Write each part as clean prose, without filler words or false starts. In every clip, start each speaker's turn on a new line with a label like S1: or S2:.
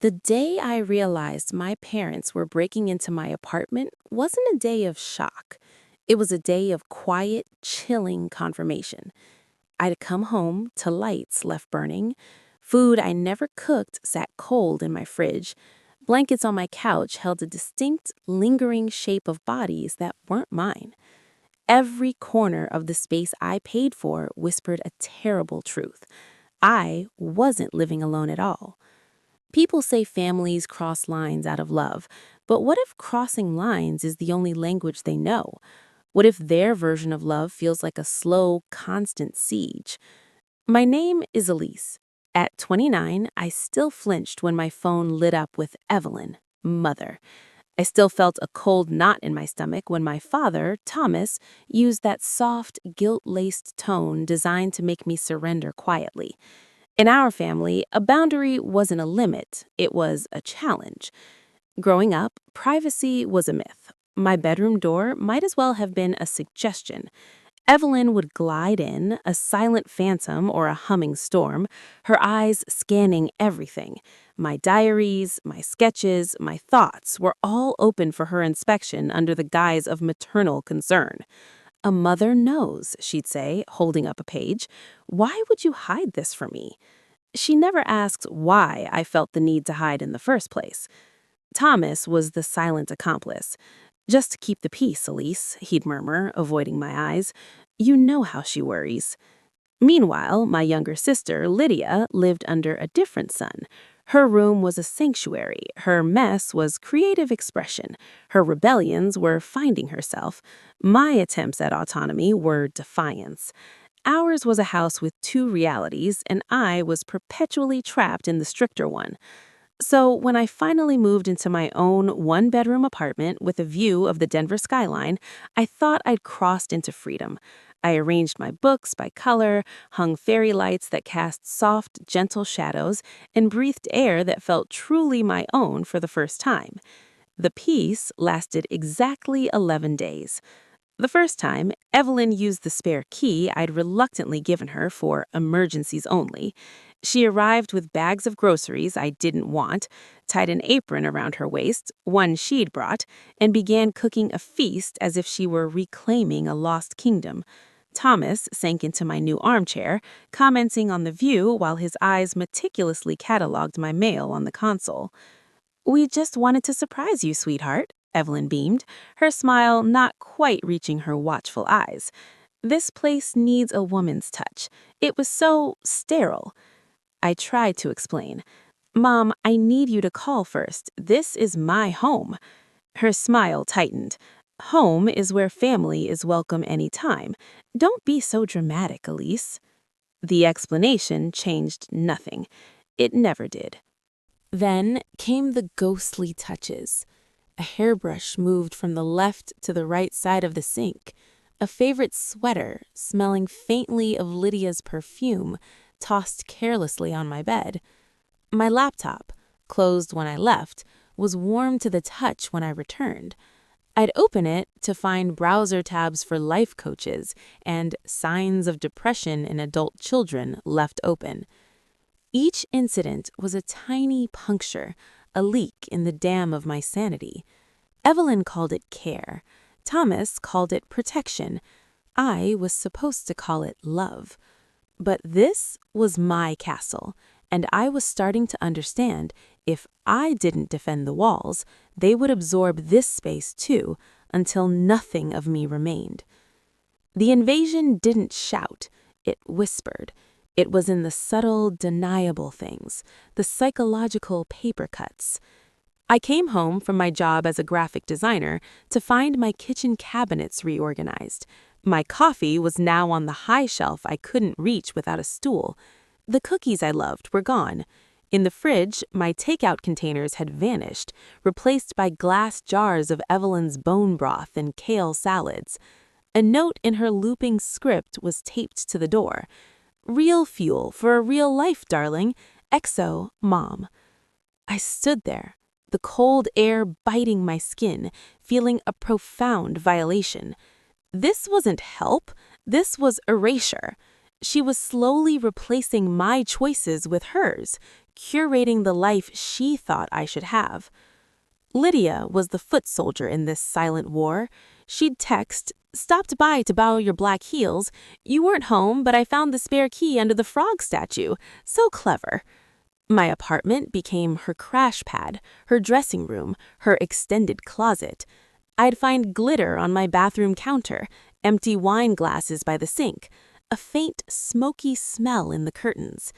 S1: The day I realized my parents were breaking into my apartment wasn't a day of shock. It was a day of quiet, chilling confirmation. I'd come home to lights left burning. Food I never cooked sat cold in my fridge. Blankets on my couch held a distinct, lingering shape of bodies that weren't mine. Every corner of the space I paid for whispered a terrible truth. I wasn't living alone at all. People say families cross lines out of love, but what if crossing lines is the only language they know? What if their version of love feels like a slow, constant siege? My name is Elise. At 29, I still flinched when my phone lit up with Evelyn, mother. I still felt a cold knot in my stomach when my father, Thomas, used that soft, guilt-laced tone designed to make me surrender quietly. In our family, a boundary wasn't a limit, it was a challenge. Growing up, privacy was a myth. My bedroom door might as well have been a suggestion. Evelyn would glide in, a silent phantom or a humming storm, her eyes scanning everything. My diaries, my sketches, my thoughts were all open for her inspection under the guise of maternal concern. "A mother knows," she'd say, holding up a page. "Why would you hide this from me?" She never asked why I felt the need to hide in the first place. Thomas was the silent accomplice. "Just keep the peace, Elise," he'd murmur, avoiding my eyes. "You know how she worries." Meanwhile, my younger sister, Lydia, lived under a different sun. Her room was a sanctuary. Her mess was creative expression. Her rebellions were finding herself. My attempts at autonomy were defiance. Ours was a house with two realities, and I was perpetually trapped in the stricter one. So when I finally moved into my own one-bedroom apartment with a view of the Denver skyline, I thought I'd crossed into freedom. I arranged my books by color, hung fairy lights that cast soft, gentle shadows, and breathed air that felt truly my own for the first time. The peace lasted exactly 11 days. The first time, Evelyn used the spare key I'd reluctantly given her for emergencies only. She arrived with bags of groceries I didn't want, tied an apron around her waist, one she'd brought, and began cooking a feast as if she were reclaiming a lost kingdom. Thomas sank into my new armchair, commenting on the view while his eyes meticulously cataloged my mail on the console. "We just wanted to surprise you, sweetheart," Evelyn beamed, her smile not quite reaching her watchful eyes. "This place needs a woman's touch. It was so sterile." I tried to explain. "Mom, I need you to call first. This is my home." Her smile tightened. "Home is where family is welcome anytime. Don't be so dramatic, Elise." The explanation changed nothing. It never did. Then came the ghostly touches. A hairbrush moved from the left to the right side of the sink. A favorite sweater, smelling faintly of Lydia's perfume, tossed carelessly on my bed. My laptop, closed when I left, was warm to the touch when I returned. I'd open it to find browser tabs for life coaches and signs of depression in adult children left open. Each incident was a tiny puncture, a leak in the dam of my sanity. Evelyn called it care. Thomas called it protection. I was supposed to call it love. But this was my castle, and I was starting to understand if I didn't defend the walls, they would absorb this space too, until nothing of me remained. The invasion didn't shout, it whispered. It was in the subtle, deniable things, the psychological paper cuts. I came home from my job as a graphic designer to find my kitchen cabinets reorganized. My coffee was now on the high shelf I couldn't reach without a stool. The cookies I loved were gone. In the fridge, my takeout containers had vanished, replaced by glass jars of Evelyn's bone broth and kale salads. A note in her looping script was taped to the door. "Real fuel for a real life, darling. XO, Mom." I stood there, the cold air biting my skin, feeling a profound violation. This wasn't help, this was erasure. She was slowly replacing my choices with hers, curating the life she thought I should have. Lydia was the foot soldier in this silent war. She'd text, "Stopped by to borrow your black heels. You weren't home, but I found the spare key under the frog statue. So clever." My apartment became her crash pad, her dressing room, her extended closet. I'd find glitter on my bathroom counter, empty wine glasses by the sink, a faint, smoky smell in the curtains.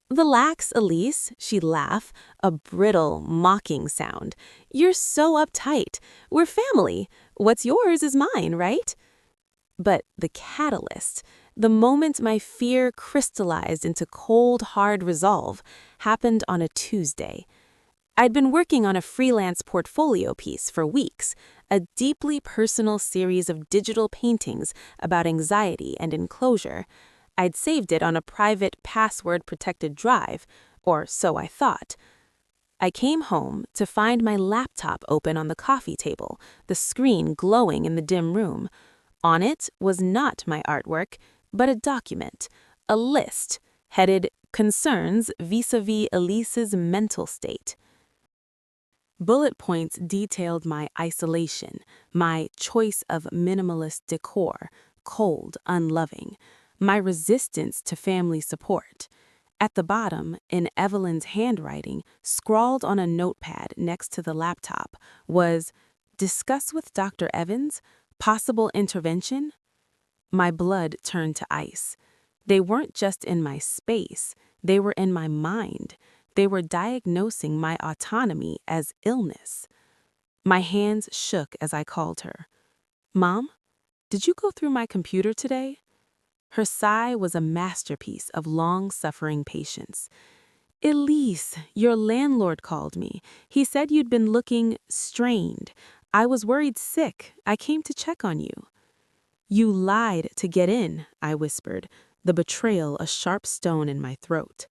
S1: "Relax, Elise," she'd laugh, a brittle, mocking sound. "You're so uptight. We're family. What's yours is mine, right?" But the catalyst, the moment my fear crystallized into cold, hard resolve, happened on a Tuesday. I'd been working on a freelance portfolio piece for weeks, a deeply personal series of digital paintings about anxiety and enclosure. I'd saved it on a private, password-protected drive, or so I thought. I came home to find my laptop open on the coffee table, the screen glowing in the dim room. On it was not my artwork, but a document, a list, headed "Concerns vis-a-vis Elise's mental state." Bullet points detailed my isolation, my choice of minimalist decor, cold, unloving, my resistance to family support. At the bottom, in Evelyn's handwriting, scrawled on a notepad next to the laptop, was, "Discuss with Dr. Evans, possible intervention." My blood turned to ice. They weren't just in my space, they were in my mind. They were diagnosing my autonomy as illness. My hands shook as I called her. "Mom, did you go through my computer today?" Her sigh was a masterpiece of long-suffering patience. "Elise, your landlord called me. He said you'd been looking strained. I was worried sick. I came to check on you." "You lied to get in," I whispered, the betrayal a sharp stone in my throat.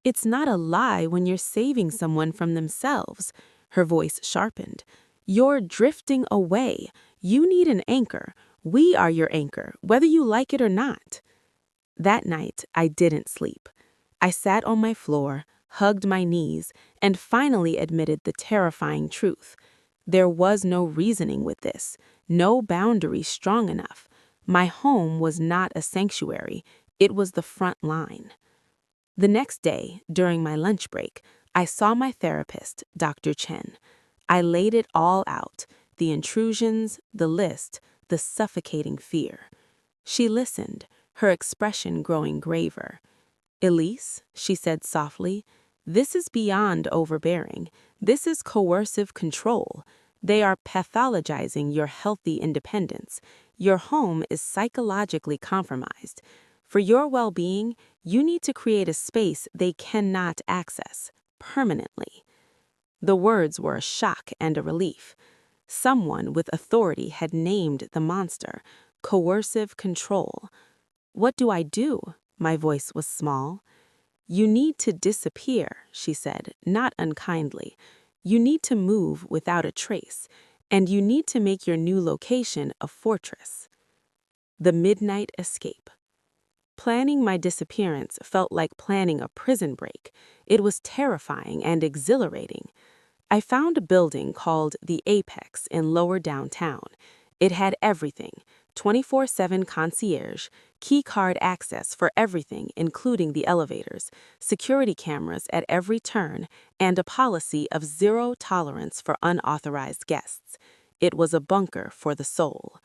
S1: "It's not a lie when you're saving someone from themselves." Her voice sharpened. "You're drifting away. You need an anchor. We are your anchor, whether you like it or not." That night, I didn't sleep. I sat on my floor, hugged my knees, and finally admitted the terrifying truth. There was no reasoning with this, no boundary strong enough. My home was not a sanctuary. It was the front line. The next day, during my lunch break, I saw my therapist, Dr. Chen. I laid it all out, the intrusions, the list, the suffocating fear. She listened, her expression growing graver. "Elise," she said softly, "this is beyond overbearing. This is coercive control. They are pathologizing your healthy independence. Your home is psychologically compromised. For your well-being, you need to create a space they cannot access, permanently." The words were a shock and a relief. Someone with authority had named the monster, coercive control. "What do I do?" My voice was small. "You need to disappear," she said, not unkindly. "You need to move without a trace, and you need to make your new location a fortress." The midnight escape. Planning my disappearance felt like planning a prison break. It was terrifying and exhilarating. I found a building called the Apex in lower downtown. It had everything: 24/7 concierge, key card access for everything including the elevators, security cameras at every turn, and a policy of zero tolerance for unauthorized guests. It was a bunker for the soul.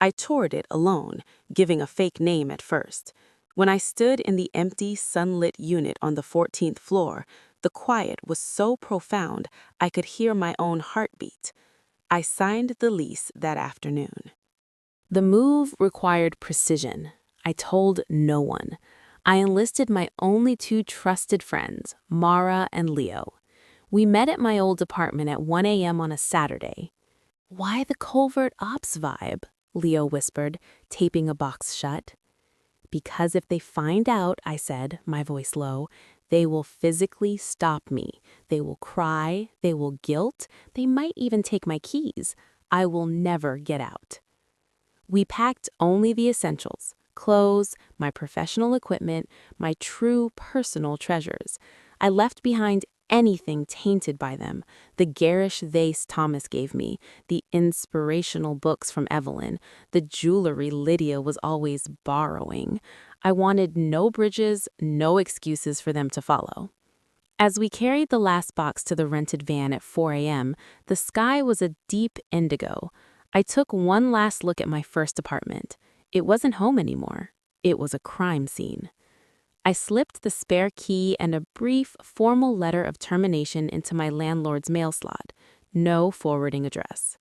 S1: I toured it alone, giving a fake name at first. When I stood in the empty, sunlit unit on the 14th floor, the quiet was so profound I could hear my own heartbeat. I signed the lease that afternoon. The move required precision. I told no one. I enlisted my only two trusted friends, Mara and Leo. We met at my old apartment at 1 a.m. on a Saturday. "Why the covert ops vibe?" Leo whispered, taping a box shut. "Because if they find out," I said, my voice low, "they will physically stop me. They will cry, they will guilt, they might even take my keys. I will never get out." We packed only the essentials: clothes, my professional equipment, my true personal treasures. I left behind anything tainted by them, the garish vase Thomas gave me, the inspirational books from Evelyn, the jewelry Lydia was always borrowing. I wanted no bridges, no excuses for them to follow. As we carried the last box to the rented van at 4 a.m., the sky was a deep indigo. I took one last look at my first apartment. It wasn't home anymore. It was a crime scene. I slipped the spare key and a brief, formal letter of termination into my landlord's mail slot. No forwarding address.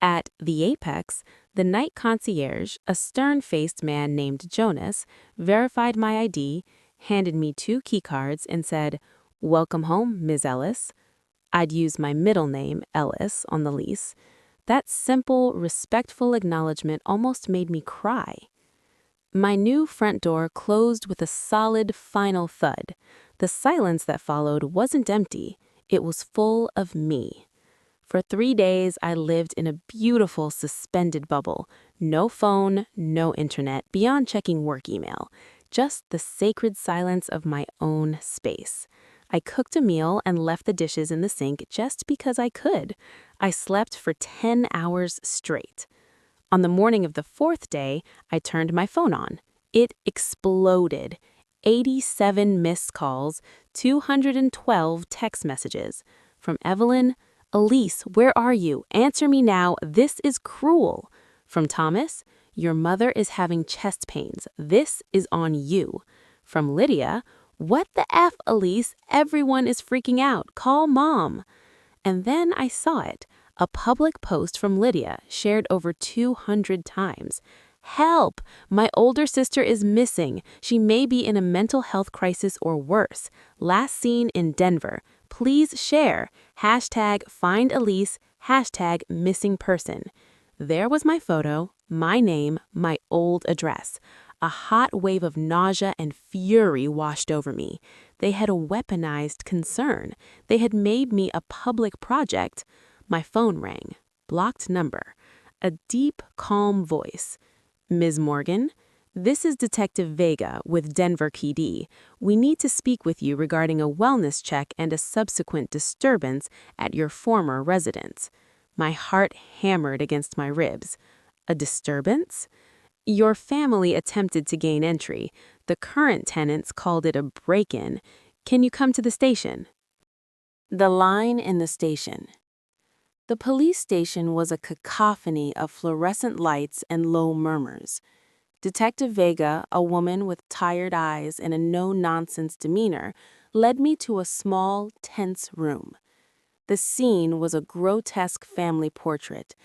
S1: At the Apex, the night concierge, a stern-faced man named Jonas, verified my ID, handed me 2 keycards, and said, "Welcome home, Ms. Ellis." I'd used my middle name, Ellis, on the lease. That simple, respectful acknowledgement almost made me cry. My new front door closed with a solid, final thud. The silence that followed wasn't empty. It was full of me. For 3 days, I lived in a beautiful, suspended bubble. No phone, no internet, beyond checking work email. Just the sacred silence of my own space. I cooked a meal and left the dishes in the sink just because I could. I slept for 10 hours straight. On the morning of the 4th day, I turned my phone on. It exploded. 87 missed calls, 212 text messages. From Evelyn, "Elise, where are you? Answer me now. This is cruel." From Thomas, "Your mother is having chest pains. This is on you." From Lydia, "What the F, Elise? Everyone is freaking out. Call mom." And then I saw it. A public post from Lydia, shared over 200 times. "Help! My older sister is missing. She may be in a mental health crisis or worse. Last seen in Denver. Please share. #find Elise. #missing person." There was my photo, my name, my old address. A hot wave of nausea and fury washed over me. They had weaponized concern. They had made me a public project. My phone rang. Blocked number. A deep, calm voice. "Ms. Morgan, this is Detective Vega with Denver PD. We need to speak with you regarding a wellness check and a subsequent disturbance at your former residence." My heart hammered against my ribs. "A disturbance?" "Your family attempted to gain entry. The current tenants called it a break-in. Can you come to the station?" The line in the station. The police station was a cacophony of fluorescent lights and low murmurs. Detective Vega, a woman with tired eyes and a no-nonsense demeanor, led me to a small, tense room. The scene was a grotesque family portrait.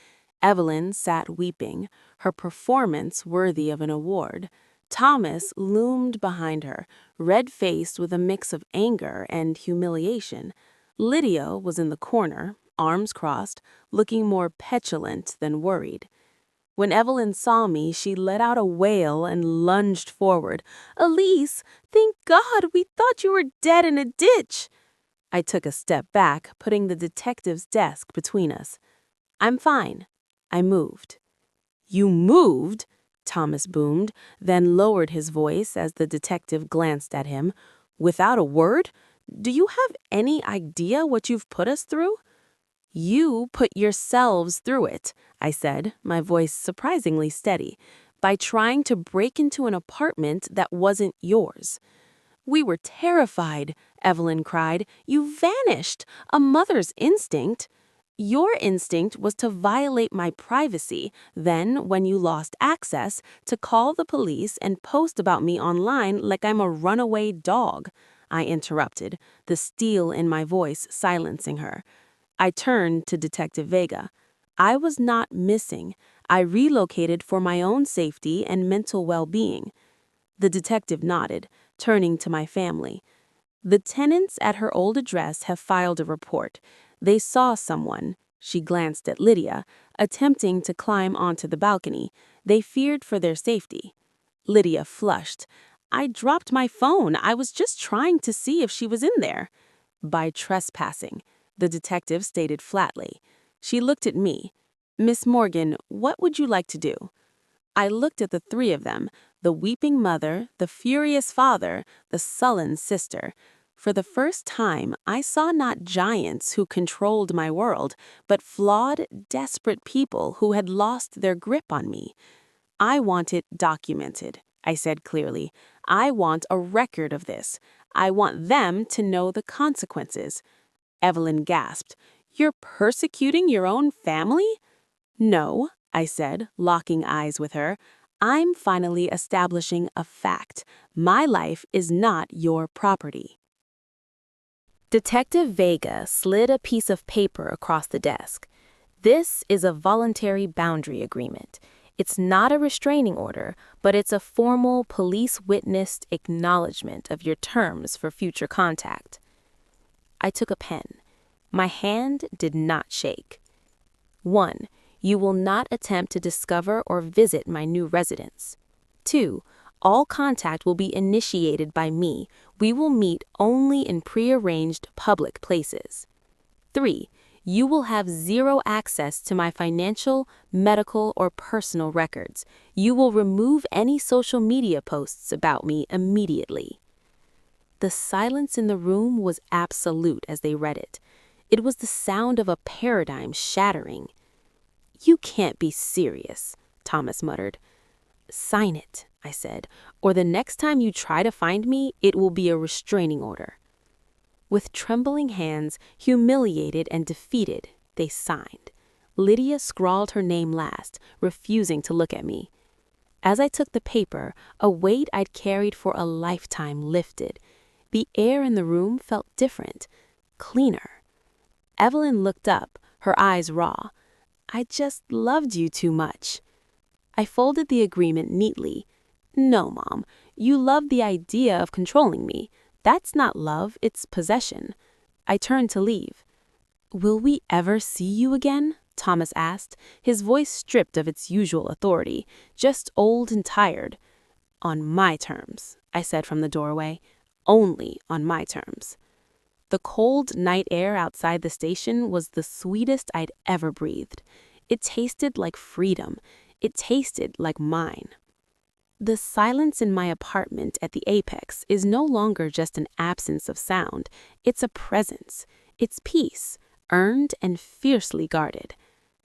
S1: Evelyn sat weeping, her performance worthy of an award. Thomas loomed behind her, red-faced with a mix of anger and humiliation. Lydia was in the corner, arms crossed, looking more petulant than worried. When Evelyn saw me, she let out a wail and lunged forward. "Elise, thank God, we thought you were dead in a ditch." I took a step back, putting the detective's desk between us. "I'm fine." I moved. "You moved?" Thomas boomed, then lowered his voice as the detective glanced at him. "Without a word? Do you have any idea what you've put us through?" "You put yourselves through it," I said, my voice surprisingly steady, "by trying to break into an apartment that wasn't yours." "We were terrified," Evelyn cried. "You vanished. A mother's instinct." "Your instinct was to violate my privacy, then, when you lost access, to call the police and post about me online like I'm a runaway dog," I interrupted, the steel in my voice silencing her. I turned to Detective Vega. "I was not missing. I relocated for my own safety and mental well-being." The detective nodded, turning to my family. "The tenants at her old address have filed a report. They saw someone," she glanced at Lydia, "attempting to climb onto the balcony. They feared for their safety." Lydia flushed. "I dropped my phone. I was just trying to see if she was in there." "By trespassing," the detective stated flatly. She looked at me. "Miss Morgan, what would you like to do?" I looked at the 3 of them, the weeping mother, the furious father, the sullen sister. For the first time, I saw not giants who controlled my world, but flawed, desperate people who had lost their grip on me. I want it documented, I said clearly. I want a record of this. I want them to know the consequences. Evelyn gasped. You're persecuting your own family? No, I said, locking eyes with her. I'm finally establishing a fact. My life is not your property. Detective Vega slid a piece of paper across the desk. This is a voluntary boundary agreement. It's not a restraining order, but it's a formal police-witnessed acknowledgement of your terms for future contact. I took a pen. My hand did not shake. 1. You will not attempt to discover or visit my new residence. 2. All contact will be initiated by me. We will meet only in prearranged public places. 3. You will have zero access to my financial, medical, or personal records. You will remove any social media posts about me immediately. The silence in the room was absolute as they read it. It was the sound of a paradigm shattering. You can't be serious, Thomas muttered. Sign it, I said, or the next time you try to find me, it will be a restraining order. With trembling hands, humiliated and defeated, they signed. Lydia scrawled her name last, refusing to look at me. As I took the paper, a weight I'd carried for a lifetime lifted. The air in the room felt different, cleaner. Evelyn looked up, her eyes raw. I just loved you too much. I folded the agreement neatly. No, Mom, you love the idea of controlling me. That's not love, it's possession. I turned to leave. Will we ever see you again? Thomas asked, his voice stripped of its usual authority, just old and tired. On my terms, I said from the doorway. Only on my terms. The cold night air outside the station was the sweetest I'd ever breathed. It tasted like freedom. It tasted like mine. The silence in my apartment at the Apex is no longer just an absence of sound. It's a presence. It's peace, earned and fiercely guarded.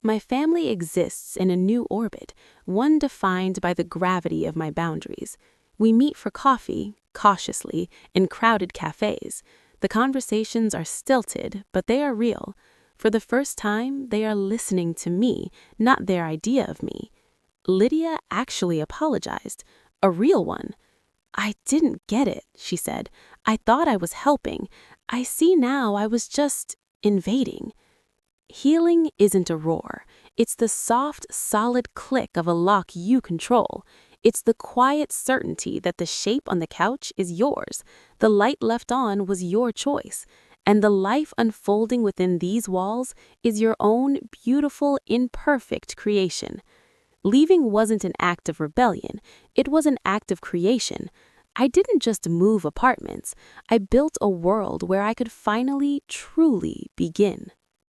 S1: My family exists in a new orbit, one defined by the gravity of my boundaries. We meet for coffee, cautiously, in crowded cafes. The conversations are stilted, but they are real. For the first time, they are listening to me, not their idea of me. Lydia actually apologized. A real one. I didn't get it, she said. I thought I was helping. I see now I was just invading. Healing isn't a roar. It's the soft, solid click of a lock you control. It's the quiet certainty that the shape on the couch is yours. The light left on was your choice. And the life unfolding within these walls is your own beautiful, imperfect creation. Leaving wasn't an act of rebellion. It was an act of creation. I didn't just move apartments. I built a world where I could finally, truly begin.